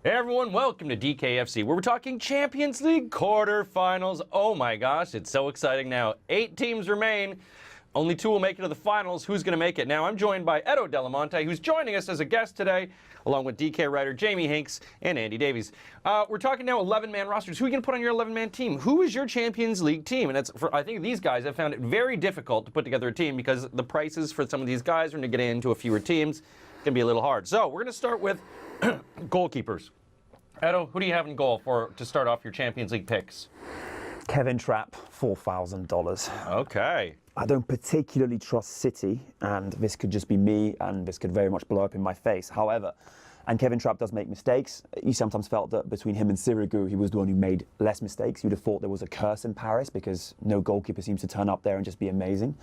Hey everyone, welcome to DKFC, where we're talking Champions League quarterfinals. Oh my gosh, it's so exciting now. 8 teams remain. Only 2 will make it to the finals. Who's going to make it? Now, I'm joined by Edo Delamonte, who's joining us as a guest today, along with DK writer Jamie Hinks and Andy Davies. We're talking now 11-man rosters. Who are you going to put on your 11-man team? Who is your Champions League team? And I think these guys have found it very difficult to put together a team because the prices for some of these guys, when you're getting into a fewer teams, can be a little hard. So we're going to start with goalkeepers. Edo, who do you have in goal to start off your Champions League picks? Kevin Trapp, $4,000. Okay. I don't particularly trust City, and this could just be me, and this could very much blow up in my face. However, and Kevin Trapp does make mistakes. You sometimes felt that between him and Sirigu, he was the one who made less mistakes. You'd have thought there was a curse in Paris because no goalkeeper seems to turn up there and just be amazing.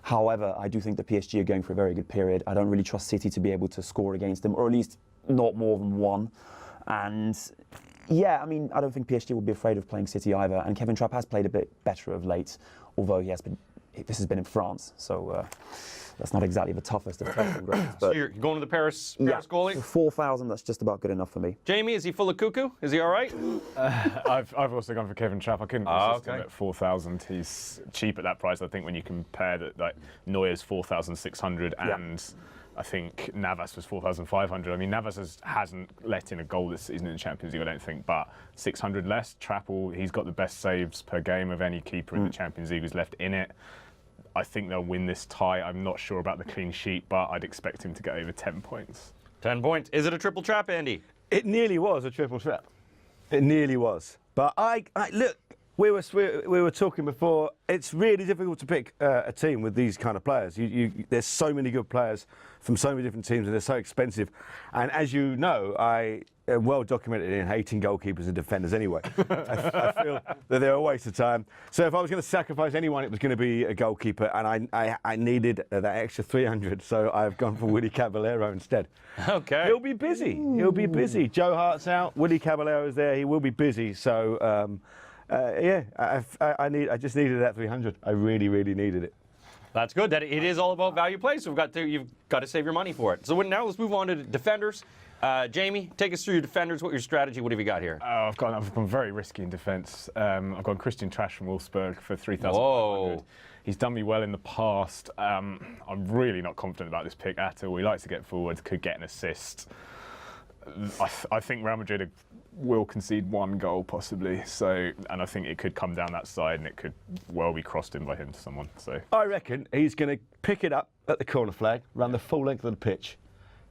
However, I do think the PSG are going for a very good period. I don't really trust City to be able to score against them, or at least not more than one. And yeah, I mean, I don't think PSG will be afraid of playing City either. And Kevin Trapp has played a bit better of late, although this has been in France, so that's not exactly the toughest of testing grounds. So you're going to the Paris goalie? 4,000, that's just about good enough for me. Jamie, is he full of cuckoo? Is he all right? I've also gone for Kevin Trapp. I couldn't resist him at 4,000. He's cheap at that price. I think when you compare that, like Neuer's 4,600 and I think Navas was 4,500. I mean, Navas hasn't let in a goal this season in the Champions League, I don't think, but 600 less. Trapp, he's got the best saves per game of any keeper in the Champions League who's left in it. I think they'll win this tie. I'm not sure about the clean sheet, but I'd expect him to get over 10 points. 10 points. Is it a triple trap, Andy? It nearly was a triple trap. It nearly was. But I look, we were talking before. It's really difficult to pick a team with these kind of players. There's so many good players from so many different teams, and they're so expensive. And as you know, I am well documented in hating goalkeepers and defenders anyway. I feel that they're a waste of time. So if I was going to sacrifice anyone, it was going to be a goalkeeper, and I needed that extra 300, so I've gone for Willy Caballero instead. Okay. He'll be busy. He'll be busy. Joe Hart's out. Willy Caballero's there. He will be busy. So I just needed that 300. I really, really needed it. That's good. It is all about value play, so you've got to save your money for it. So now let's move on to defenders. Jamie, take us through your defenders. What your strategy? What have you got here? I've gone very risky in defence. I've gone Christian Trash from Wolfsburg for 3,500. Whoa. He's done me well in the past. I'm really not confident about this pick at all. He likes to get forward, could get an assist. I think Real Madrid will concede 1 goal possibly, and I think it could come down that side and it could well be crossed in by him to someone. So I reckon he's going to pick it up at the corner flag, run the full length of the pitch,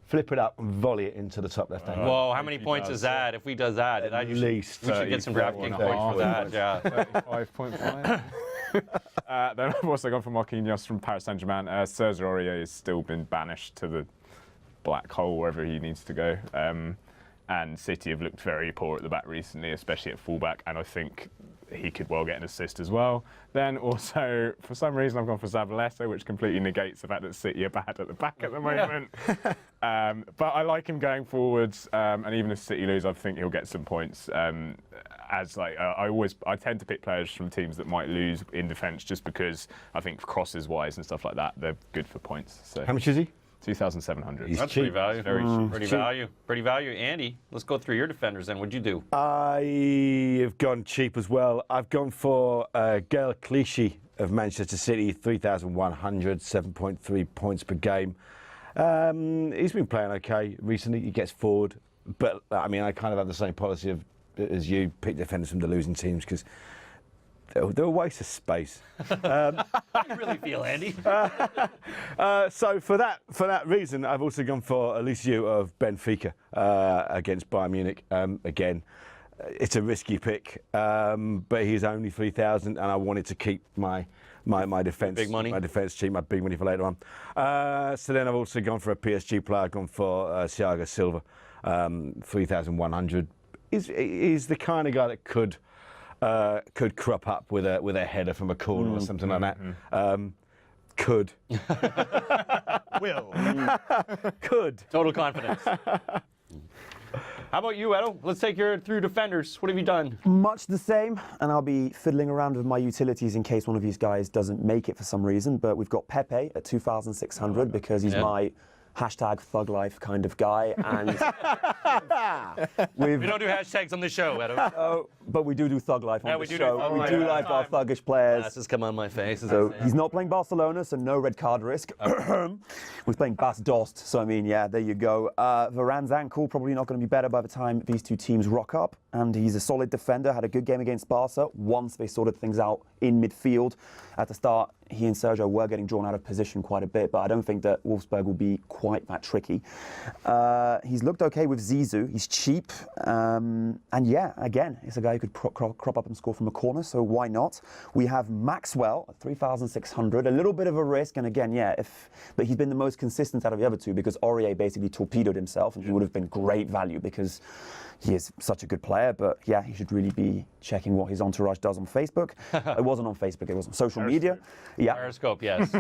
flip it up and volley it into the top left hand. Whoa, how many points is that? If we does that, at least we should get some DraftKings points for that. Yeah, 35.5. Then I've also gone for Marquinhos from Paris Saint-Germain. Serge Aurier has still been banished to the black hole wherever he needs to go. And City have looked very poor at the back recently, especially at fullback, and I think he could well get an assist as well. Then also, for some reason, I've gone for Zabaleta, which completely negates the fact that City are bad at the back at the moment. But I like him going forwards, and even if City lose, I think he'll get some points. I tend to pick players from teams that might lose in defence, just because I think crosses wise and stuff like that, they're good for points. So how much is he? 2,700. He's that's cheap. pretty value. Very cheap. Pretty value. Andy, let's go through your defenders then. What'd you do? I have gone cheap as well. I've gone for Gael Clichy of Manchester City, 3,100, 7.3 points per game. He's been playing okay recently. He gets forward, but I mean, I kind of have the same policy as you, pick defenders from the losing teams because they're a waste of space. How do you really feel, Andy? So for that reason, I've also gone for Eliseu of Benfica against Bayern Munich. Again, it's a risky pick, but he's only 3,000, and I wanted to keep my defence, big money, my defence cheap, my big money for later on. So then I've also gone for a PSG player. I've gone for Thiago Silva, 3,100. He's the kind of guy that could crop up with a header from a corner or something like that. Could. Will. Could. Total confidence. How about you, Edo? Let's take you through defenders. What have you done? Much the same, and I'll be fiddling around with my utilities in case one of these guys doesn't make it for some reason. But we've got Pepe at 2,600 because he's my hashtag thug life kind of guy, and We don't do hashtags on this show, Edo. but we do thug life on Yeah, the we do show. thug We life do all the like our time. thuggish players. Glasses come on my face. So he's not playing Barcelona, so no red card risk. He's playing Bas Dost, so I mean, yeah, there you go. Varane's ankle probably not going to be better by the time these two teams rock up, and he's a solid defender, had a good game against Barca once they sorted things out in midfield. At the start, he and Sergio were getting drawn out of position quite a bit, but I don't think that Wolfsburg will be quite that tricky. He's looked okay with Zizou. He's cheap, and yeah, again, it's a guy who could crop up and score from a corner, so why not? We have Maxwell at 3,600, a little bit of a risk, and again, yeah, but he's been the most consistent out of the other two because Aurier basically torpedoed himself, and he would have been great value because he is such a good player. But yeah, he should really be checking what his entourage does on Facebook. It wasn't on Facebook, it was on social media. Yeah. Periscope, yes.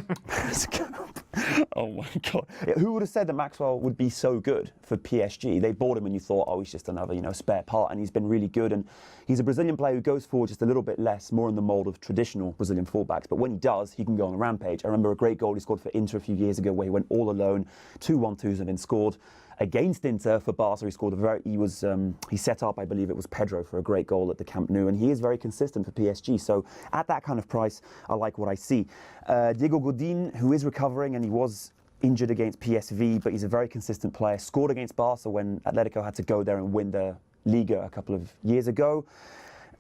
Oh my God. Yeah, who would have said that Maxwell would be so good for PSG? They bought him and you thought, oh, he's just another, spare part, and he's been really good. And he's a Brazilian player who goes forward just a little bit less, more in the mould of traditional Brazilian fullbacks. But when he does, he can go on a rampage. I remember a great goal he scored for Inter a few years ago where he went all alone, 2 1-2s and then scored. Against Inter for Barca, he set up, I believe it was Pedro, for a great goal at the Camp Nou, and he is very consistent for PSG. So at that kind of price, I like what I see. Diego Godin, who is recovering, and he was injured against PSV, but he's a very consistent player. Scored against Barca when Atletico had to go there and win the Liga a couple of years ago.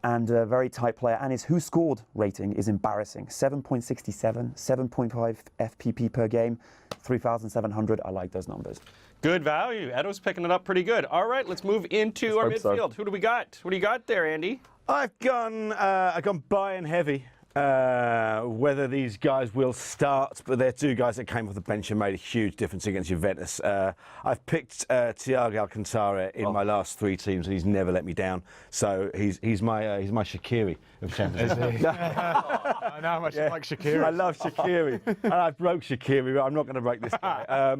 And a very tight player. And his who scored rating is embarrassing. 7.67, 7.5 FPP per game, 3,700. I like those numbers. Good value. Edo's picking it up pretty good. All right, let's move into our hope so. midfield. Who do we got? What do you got there, Andy? I've gone Bayern heavy. Whether these guys will start, but they're two guys that came off the bench and made a huge difference against Juventus. I've picked Thiago Alcantara in my last 3 teams, and he's never let me down. So he's my Shaqiri of Champions League. I know how much you like Shaqiri. I love Shaqiri, and I broke Shaqiri, but I'm not going to break this guy.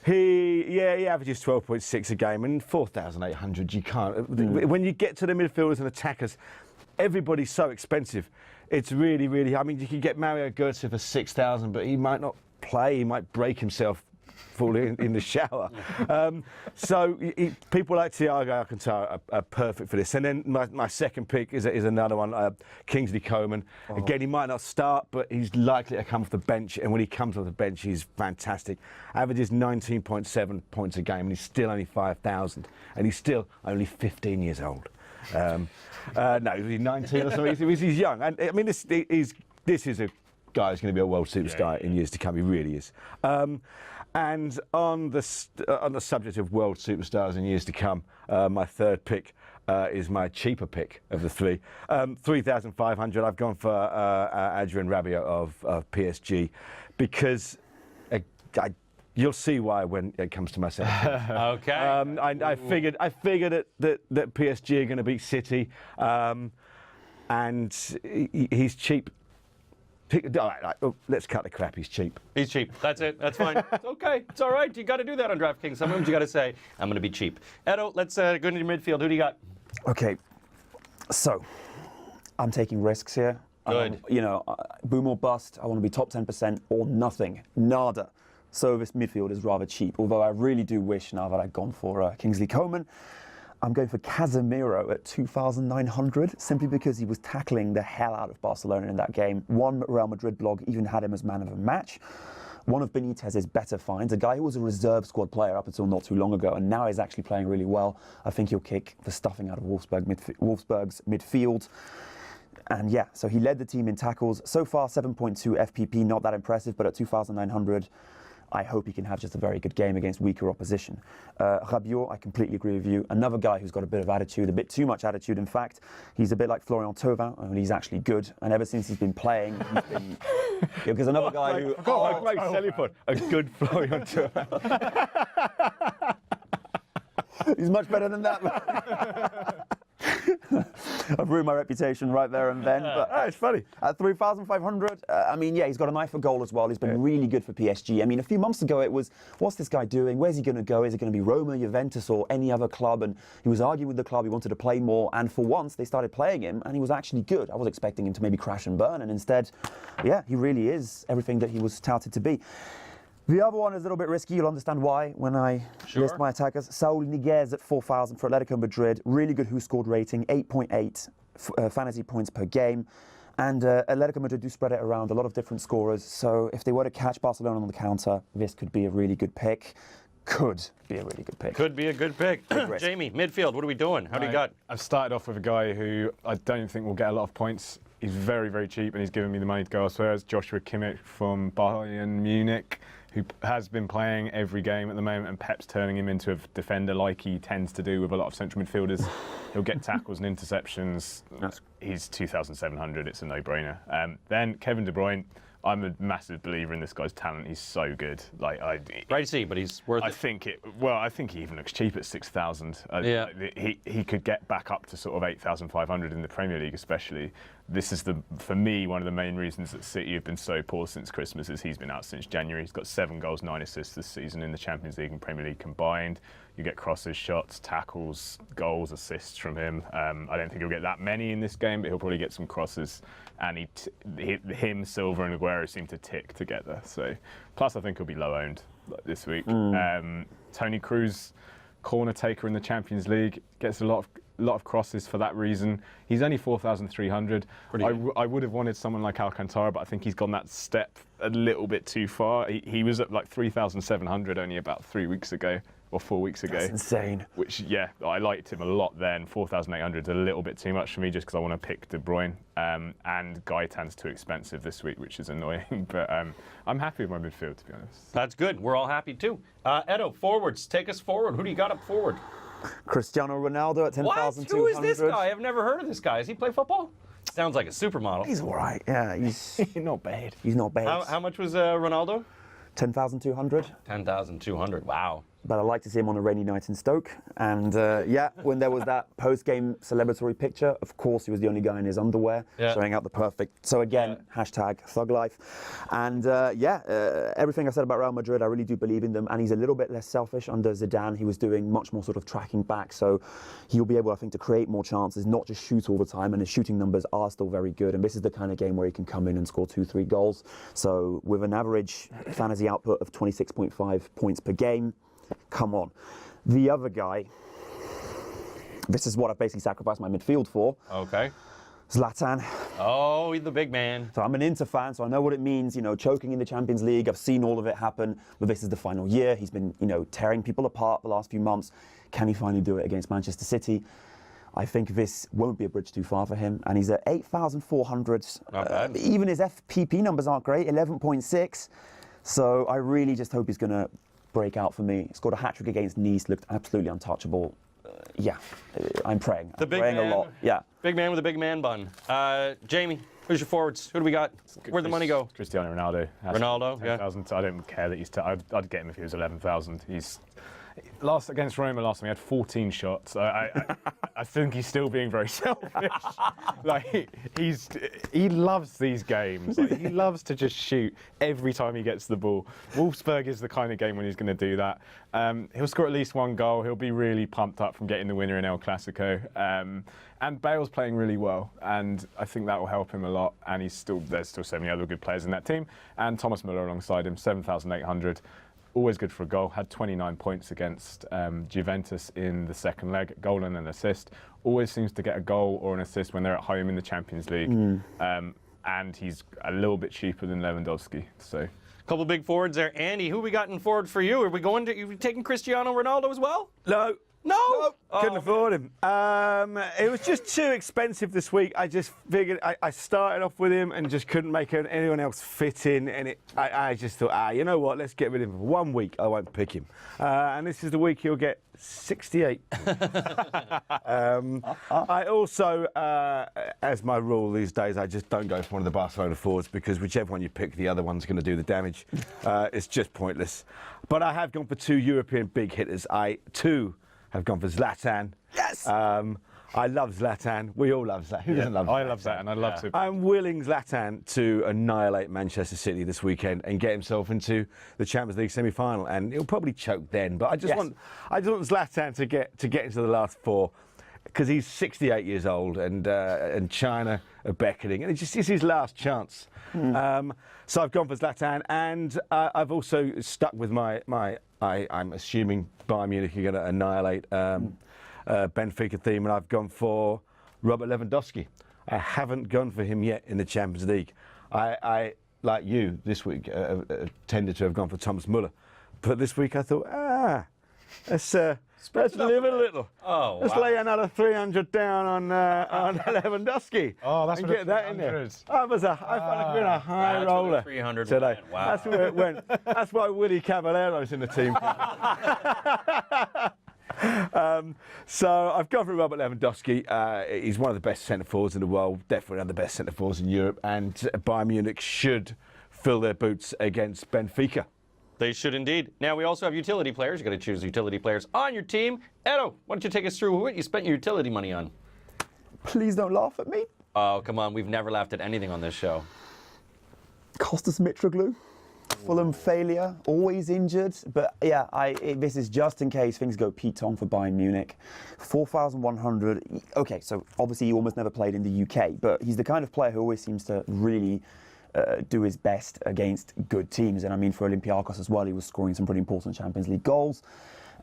He averages 12.6 a game, and 4,800. You can't. When you get to the midfielders and attackers, everybody's so expensive. It's really, really. I mean, you can get Mario Götze for 6,000, but he might not play. He might break himself falling in the shower. So people like Thiago Alcantara are perfect for this. And then my second pick is another one, Kingsley Coman. Again, he might not start, but he's likely to come off the bench. And when he comes off the bench, he's fantastic. Averages 19.7 points a game, and he's still only 5,000. And he's still only 15 years old. No, he's 19 or something. He's young. And I mean, this is a guy who's going to be a world superstar in years to come. He really is. And on the subject of world superstars in years to come, my third pick is my cheaper pick of the 3. 3,500. I've gone for Adrien Rabiot of PSG because you'll see why when it comes to my second. Okay. I figured that PSG are going to beat City, and he's cheap. All right, let's cut the crap. He's cheap. He's cheap. That's it. That's fine. It's okay. It's all right. You got to do that on DraftKings. Sometimes you got to say, I'm going to be cheap. Edo, let's go into your midfield. Who do you got? Okay, so I'm taking risks here. Good. Boom or bust. I want to be top 10% or nothing. Nada. So this midfield is rather cheap, although I really do wish now that I'd gone for Kingsley Coman. I'm going for Casemiro at 2,900, simply because he was tackling the hell out of Barcelona in that game. One Real Madrid blog even had him as man of the match. One of Benitez's better finds, a guy who was a reserve squad player up until not too long ago, and now is actually playing really well. I think he'll kick the stuffing out of Wolfsburg's midfield. And yeah, so he led the team in tackles. So far, 7.2 FPP, not that impressive, but at 2,900, I hope he can have just a very good game against weaker opposition. Rabiot, I completely agree with you. Another guy who's got a bit of attitude, a bit too much attitude, in fact. He's a bit like Florian Thauvin, and he's actually good. And ever since he's been playing, he's been... Because another guy who... Mike Selipod, a good Florian Thauvin. He's much better than that. I've ruined my reputation right there and then. But it's funny. At 3,500, I mean, yeah, he's got an eye for goal as well. He's been really good for PSG. I mean, a few months ago it was, what's this guy doing? Where's he going to go? Is it going to be Roma, Juventus, or any other club? And he was arguing with the club. He wanted to play more. And for once, they started playing him, and he was actually good. I was expecting him to maybe crash and burn, and instead, yeah, he really is everything that he was touted to be. The other one is a little bit risky. You'll understand why when I list my attackers. Saul Niguez at 4,000 for Atletico Madrid. Really good who scored rating, 8.8 fantasy points per game. And Atletico Madrid do spread it around, a lot of different scorers. So if they were to catch Barcelona on the counter, this could be a really good pick. Could be a really good pick. Could be a good pick. Jamie, midfield, what are we doing? How do you got? I've started off with a guy who I don't think will get a lot of points. He's very, very cheap, and he's given me the money to go elsewhere. It's Joshua Kimmich from Bayern Munich, who has been playing every game at the moment, and Pep's turning him into a defender like he tends to do with a lot of central midfielders. He'll get tackles and interceptions. He's 2,700. It's a no-brainer. Then Kevin De Bruyne. I'm a massive believer in this guy's talent. He's so good. Pricey, but he's worth it. I think he even looks cheap at 6,000. Yeah. He could get back up to sort of 8,500 in the Premier League, especially. This is for me, one of the main reasons that City have been so poor since Christmas is he's been out since January. He's got 7 goals, 9 assists this season in the Champions League and Premier League combined. You get crosses, shots, tackles, goals, assists from him. I don't think he'll get that many in this game, but he'll probably get some crosses. And him, Silva, and Aguero seem to tick together. So, plus I think he'll be low owned this week. Toni Kroos, corner taker in the Champions League, gets a lot of crosses for that reason. He's only 4,300. I would have wanted someone like Alcantara, but I think he's gone that step a little bit too far. He was at like 3,700 only about 3 weeks ago. Or 4 weeks ago. That's insane. Which, yeah, I liked him a lot then. 4,800 is a little bit too much for me just because I want to pick De Bruyne. And Gaetan's too expensive this week, which is annoying. But I'm happy with my midfield, to be honest. That's good. We're all happy too. Edo, forwards. Take us forward. Who do you got up forward? Cristiano Ronaldo at 10,200. Who is this guy? I've never heard of this guy. Does he play football? Sounds like a supermodel. He's all right. Yeah, he's not bad. He's not bad. How much was Ronaldo? 10,200. 10,200. Wow. But I like to see him on a rainy night in Stoke. And when there was that post-game celebratory picture, of course he was the only guy in his underwear, showing out the perfect. So again, hashtag thug life. And everything I said about Real Madrid, I really do believe in them. And he's a little bit less selfish under Zidane. He was doing much more sort of tracking back. So he'll be able, I think, to create more chances, not just shoot all the time. And his shooting numbers are still very good. And this is the kind of game where he can come in and score 2-3 goals. So with an average fantasy output of 26.5 points per game, come on. The other guy, this is what I've basically sacrificed my midfield for. Okay. Zlatan. Oh, he's the big man. So I'm an Inter fan, so I know what it means, choking in the Champions League. I've seen all of it happen, but this is the final year. He's been, tearing people apart the last few months. Can he finally do it against Manchester City? I think this won't be a bridge too far for him. And he's at 8,400. Not bad. Even his FPP numbers aren't great, 11.6. So I really just hope he's going to break out for me. He scored a hat-trick against Nice, looked absolutely untouchable. I'm praying. I'm praying a lot. Yeah. Big man with a big man bun. Jamie, who's your forwards? Who do we got? Where'd the money go? Cristiano Ronaldo. Ronaldo, 10,000. I don't care that he's. I'd get him if he was 11,000. He's last against Roma last time. He had 14 shots. I think he's still being very selfish. He loves these games. He loves to just shoot every time he gets the ball. Wolfsburg is the kind of game when he's going to do that. He'll score at least 1 goal. He'll be really pumped up from getting the winner in El Clasico. And Bale's playing really well, and I think that will help him a lot. And there's still so many other good players in that team. And Thomas Müller alongside him, 7,800. Always good for a goal. Had 29 points against Juventus in the second leg, goal and an assist. Always seems to get a goal or an assist when they're at home in the Champions League. And he's a little bit cheaper than Lewandowski. So, couple big forwards there. Andy, who we got in forward for you? Are you taking Cristiano Ronaldo as well? No. No? Couldn't afford him. It was just too expensive this week. I just figured I started off with him and just couldn't make anyone else fit in. And I just thought, you know what, let's get rid of him for 1 week. I won't pick him. And this is the week he'll get 68. I also, as my rule these days, I just don't go for one of the Barcelona forwards because whichever one you pick, the other one's going to do the damage. It's just pointless. But I have gone for 2 European big hitters. Have gone for Zlatan. Yes! I love Zlatan. We all love Zlatan. Who doesn't love Zlatan? I love Zlatan. I'd love to. I'm willing Zlatan to annihilate Manchester City this weekend and get himself into the Champions League semi-final, and he'll probably choke then. But I just want Zlatan to get into the last 4. because he's 68 years old, and China are beckoning, and it's his last chance. So I've gone for Zlatan, and I've also stuck with I'm assuming Bayern Munich are going to annihilate Benfica theme, and I've gone for Robert Lewandowski. I haven't gone for him yet in the Champions League. I like you this week, tended to have gone for Thomas Muller, but this week I thought, let's live a little. Oh, let's lay another 300 down on Lewandowski. Oh, that's and what get that in there. 300. I felt like being a high that's roller where the 300 today. went. Wow. That's where it went. That's why Willie Caballero's in the team. So I've gone for Robert Lewandowski. He's one of the best centre forwards in the world, definitely one of the best centre forwards in Europe, and Bayern Munich should fill their boots against Benfica. They should indeed. Now, we also have utility players. You've got to choose utility players on your team. Edo, why don't you take us through what you spent your utility money on? Please don't laugh at me. Oh, come on. We've never laughed at anything on this show. Costas Mitroglou. Fulham failure, always injured. But yeah, this is just in case things go Pete Tong for Bayern Munich. 4,100. Okay, so obviously he almost never played in the UK, but he's the kind of player who always seems to really do his best against good teams. And I mean, for Olympiacos as well, he was scoring some pretty important Champions League goals.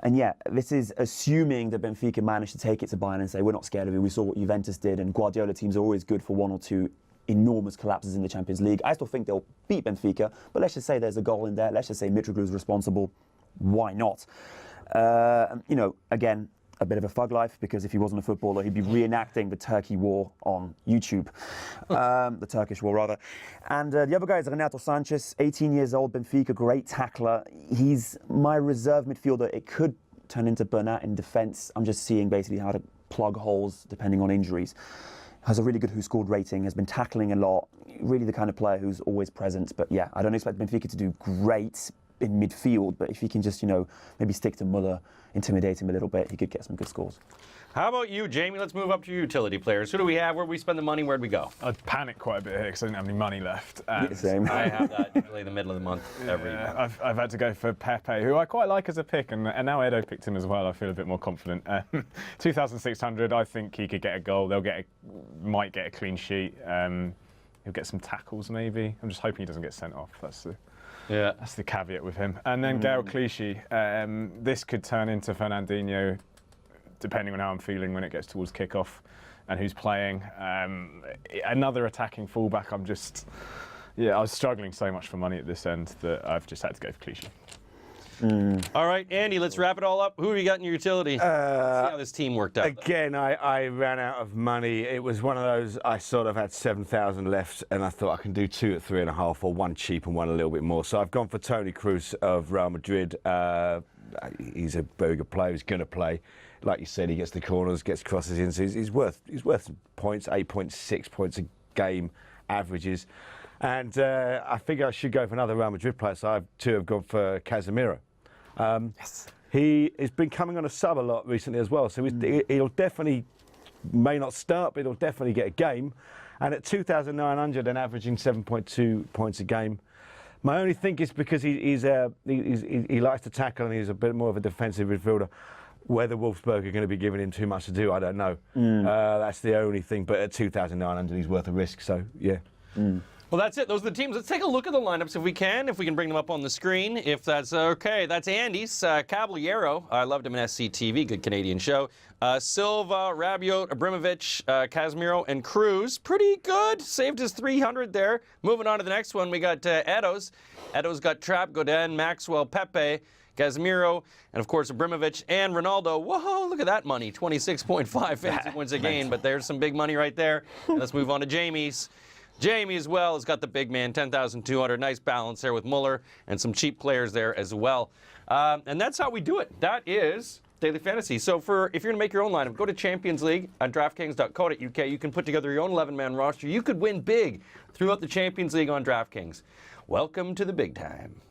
And yeah, this is assuming that Benfica managed to take it to Bayern and say, we're not scared of it. We saw what Juventus did, and Guardiola teams are always good for one or two enormous collapses in the Champions League. I still think they'll beat Benfica, but let's just say there's a goal in there. Let's just say Mitroglou is responsible. Why not? You know, again, a bit of a thug life, because if he wasn't a footballer, he'd be reenacting the Turkey war on YouTube. The Turkish war, rather. And the other guy is Renato Sanchez, 18 years old, Benfica, great tackler. He's my reserve midfielder. It could turn into Bernat in defence. I'm just seeing basically how to plug holes depending on injuries. Has a really good who scored rating, has been tackling a lot. Really the kind of player who's always present. But yeah, I don't expect Benfica to do great in midfield, but if he can just, you know, maybe stick to Muller, intimidate him a little bit, he could get some good scores. How about you, Jamie? Let's move up to your utility players. Who do we have? Where do we spend the money? Where'd we go? I panicked quite a bit here because I didn't have any money left. And Same. I have that usually the middle of the month every month. I've had to go for Pepe, who I quite like as a pick, and now Edo picked him as well. I feel a bit more confident. 2,600. I think he could get a goal. Might get a clean sheet. He'll get some tackles maybe. I'm just hoping he doesn't get sent off. That's the caveat with him. And then Gael Clichy. This could turn into Fernandinho, depending on how I'm feeling when it gets towards kickoff and who's playing. Another attacking fullback. I was struggling so much for money at this end that I've just had to go for Clichy. All right, Andy, let's wrap it all up. Who have you got in your utility? See how this team worked out. Again, I ran out of money. It was one of those, I sort of had 7,000 left, and I thought I can do 2 at 3.5, or one cheap and one a little bit more. So I've gone for Toni Kroos of Real Madrid. He's a very good player. He's going to play. Like you said, he gets the corners, gets crosses in. So he's worth some points, 8.6 points a game averages. And I figure I should go for another Real Madrid player. So I too have gone for Casemiro. Yes. He has been coming on a sub a lot recently as well, so he'll definitely, may not start, but he'll definitely get a game. And at 2,900 and averaging 7.2 points a game, my only thing is because he likes to tackle and he's a bit more of a defensive midfielder. Whether Wolfsburg are going to be giving him too much to do, I don't know. That's the only thing. But at 2,900, he's worth a risk. So yeah. Well, that's it. Those are the teams. Let's take a look at the lineups if we can bring them up on the screen, if that's okay. That's Andy's. Caballero, I loved him in SCTV, good Canadian show. Silva, Rabiot, Abramovich, Casemiro, and Cruz. Pretty good. Saved his 300 there. Moving on to the next one, we got Edo's. Edo's got Trapp, Godin, Maxwell, Pepe, Casemiro, and of course Abramovich and Ronaldo. Whoa, look at that money. 26.5 fantasy points a game, but there's some big money right there. And let's move on to Jamie's. Jamie as well has got the big man, 10,200. Nice balance there with Muller and some cheap players there as well. And that's how we do it. That is Daily Fantasy. So if you're going to make your own lineup, go to Champions League on DraftKings.co.uk. You can put together your own 11-man roster. You could win big throughout the Champions League on DraftKings. Welcome to the big time.